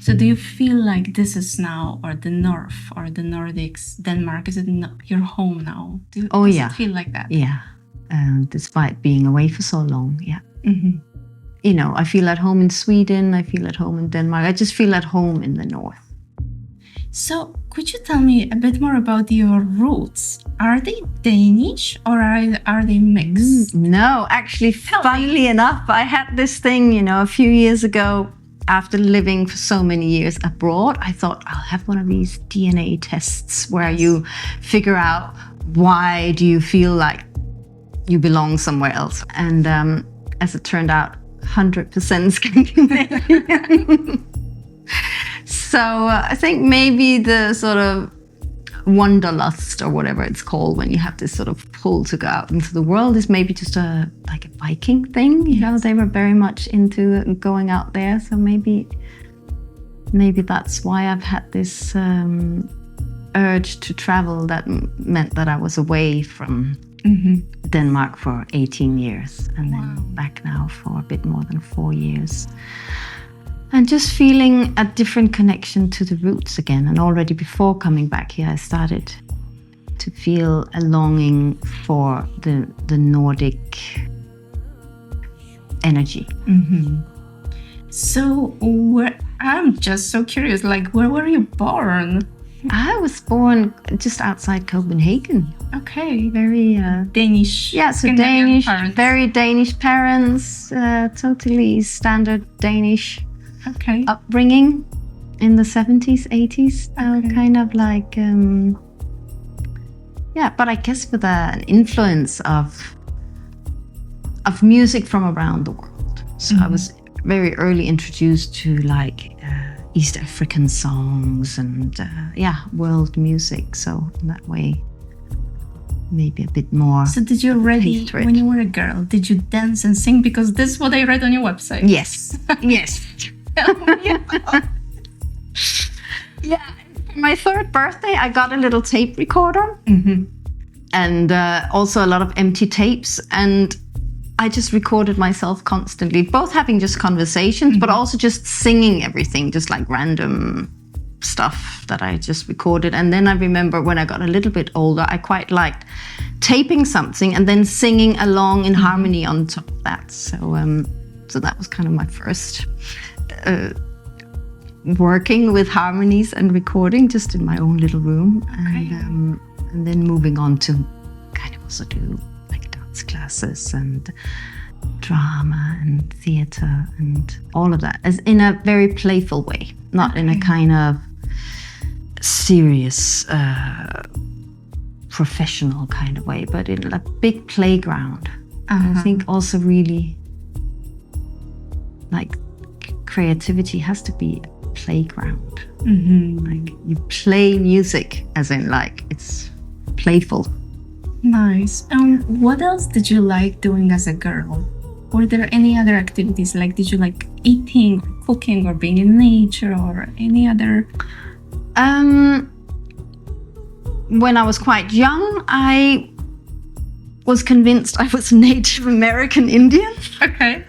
So do you feel like this is now, or the North, or the Nordics, Denmark, is it your home now? Does it feel like that? Yeah. Despite being away for so long, yeah. Mm-hmm. You know, I feel at home in Sweden, I feel at home in Denmark. I just feel at home in the North. So could you tell me a bit more about your roots? Are they Danish or are they mixed? No, actually, funnily enough, I had this thing, you know, a few years ago. After living for so many years abroad, I thought I'll have one of these DNA tests where you figure out why do you feel like you belong somewhere else. And as it turned out, 100% Scandinavian. So I think maybe the sort of wanderlust or whatever it's called when you have this sort of pull to go out into the world is maybe just like a Viking thing. You know, they were very much into going out there. So maybe that's why I've had this urge to travel that meant that I was away from Denmark for 18 years and then back now for a bit more than 4 years. And just feeling a different connection to the roots again. And already before coming back here, I started to feel a longing for the Nordic energy. Mm-hmm. So I'm just so curious, like, where were you born? I was born just outside Copenhagen. Okay. Very Danish. Yeah, so Danish, parents. Very Danish parents, totally standard Danish upbringing in the 70s, 80s. Kind of like, but I guess with an influence of music from around the world. So I was very early introduced to like East African songs and world music. So in that way, maybe a bit more. So did you already, when you were a girl, did you dance and sing? Because this is what I read on your website. Yes. Yes. Yeah. For my 3rd birthday, I got a little tape recorder and also a lot of empty tapes. And I just recorded myself constantly, both having just conversations, but also just singing everything, just like random stuff that I just recorded. And then I remember when I got a little bit older, I quite liked taping something and then singing along in harmony on top of that. So that was kind of my first working with harmonies and recording just in my own little room. And then moving on to kind of also do like dance classes and drama and theater and all of that, as in a very playful way, not in a kind of serious professional kind of way, but in a big playground. I think also really like creativity has to be a playground. Like you play music as in like it's playful. Nice. And what else did you like doing as a girl? Were there any other activities? Like, did you like eating, or cooking, or being in nature, or any other? When I was quite young, I was convinced I was Native American Indian. Okay.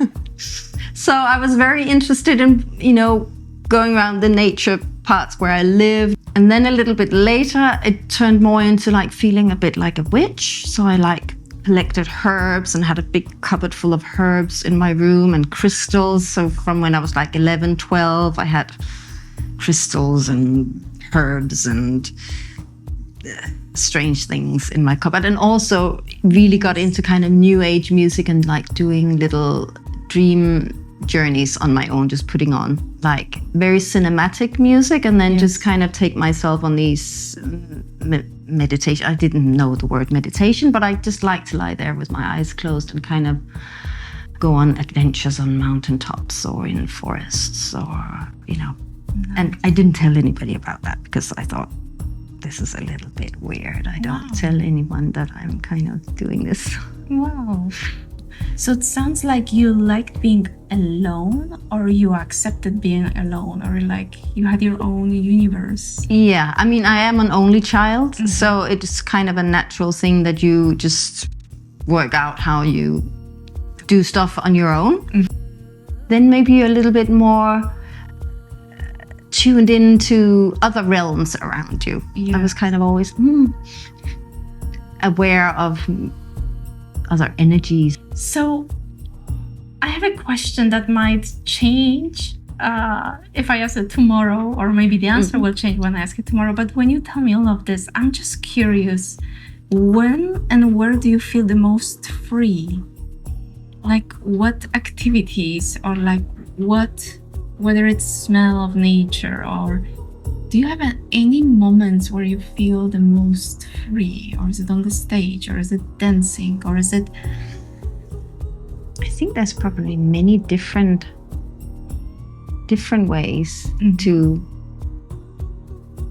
So I was very interested in, you know, going around the nature parts where I lived. And then a little bit later, it turned more into like feeling a bit like a witch. So I like collected herbs and had a big cupboard full of herbs in my room and crystals. So from when I was like 11, 12, I had crystals and herbs and strange things in my cupboard. And also really got into kind of new age music and like doing little dream journeys on my own, just putting on like very cinematic music and then just kind of take myself on these meditation. I didn't know the word meditation, but I just like to lie there with my eyes closed and kind of go on adventures on mountaintops or in forests or, you know. And I didn't tell anybody about that because I thought this is a little bit weird. I don't tell anyone that I'm kind of doing this. Wow. So it sounds like you liked being alone, or you accepted being alone, or like you had your own universe. Yeah, I mean, I am an only child, so it's kind of a natural thing that you just work out how you do stuff on your own. Then maybe you're a little bit more tuned into other realms around you. Yeah. I was kind of always aware of other energies. So I have a question that might change if I ask it tomorrow, or maybe the answer will change when I ask it tomorrow. But when you tell me all of this, I'm just curious, when and where do you feel the most free? Like what activities, or like what, whether it's smell of nature, or do you have any moments where you feel the most free? Or is it on the stage, or is it dancing, or is it... I think there's probably many different ways to...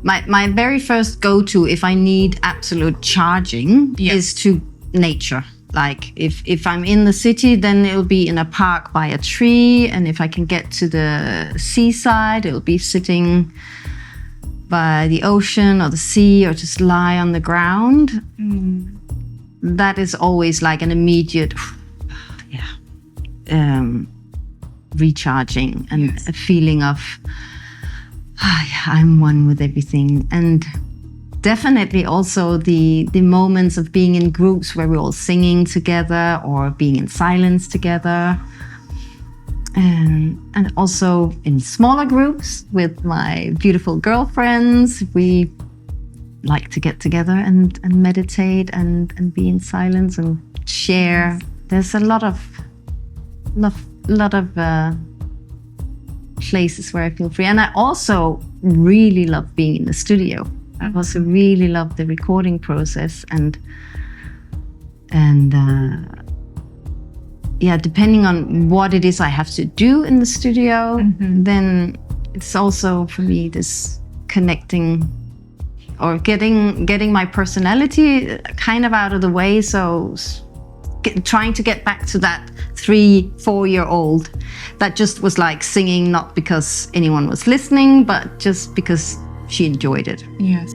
My very first go-to, if I need absolute charging, is to nature. Like if I'm in the city, then it'll be in a park by a tree. And if I can get to the seaside, it'll be sitting by the ocean or the sea, or just lie on the ground. That is always like an immediate, recharging, and a feeling of, I'm one with everything. And definitely also the moments of being in groups where we're all singing together, or being in silence together. And also in smaller groups with my beautiful girlfriends, we like to get together and meditate and be in silence and share. There's a lot of places where I feel free. And I also really love being in the studio. I also really love the recording process, and depending on what it is I have to do in the studio, then it's also for me this connecting, or getting my personality kind of out of the way. So trying to get back to that 3-4-year-old that just was like singing, not because anyone was listening, but just because she enjoyed it. Yes.